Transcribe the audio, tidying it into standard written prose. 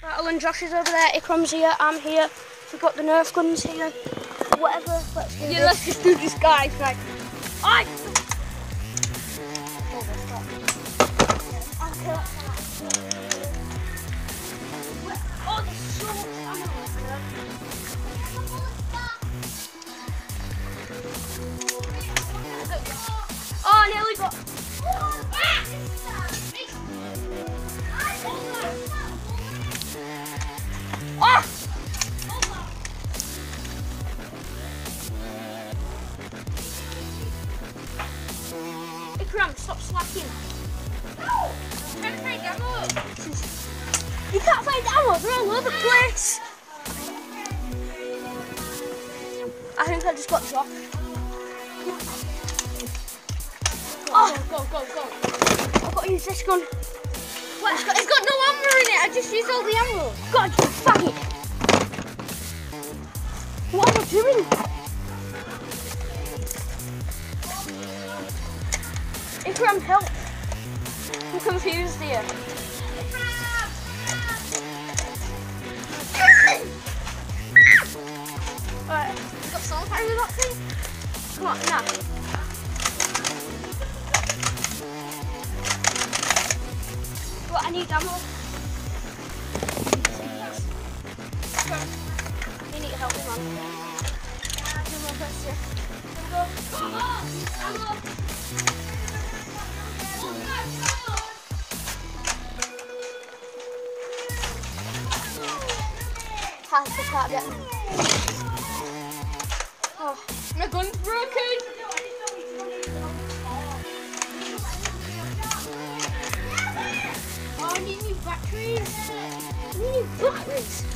Right, Alan, Josh is over there, Ikram's here, I'm here. We've got the Nerf guns here. Whatever, let's do this. Let's just do this, guys. Right. I. Oh, there's so much ammo there. Oh, I nearly got. Oh! Ikram, stop slacking. No! I'm trying to find ammo. You can't find ammo, they're all over the place. I think I just got Josh. Oh, Go. I've got to use this gun. What? It's got no ammo in it. I just used all the ammo. God, you faggot. What am I doing? Ikram, help. I'm confused here. Alright, You got soul fire with that thing? come on, nah. What, I need ammo. You need to help me, man. Do my best here. Here we go. Ammo. Can't get them. Oh. My gun's broken. Oh, I need new batteries. I need new batteries.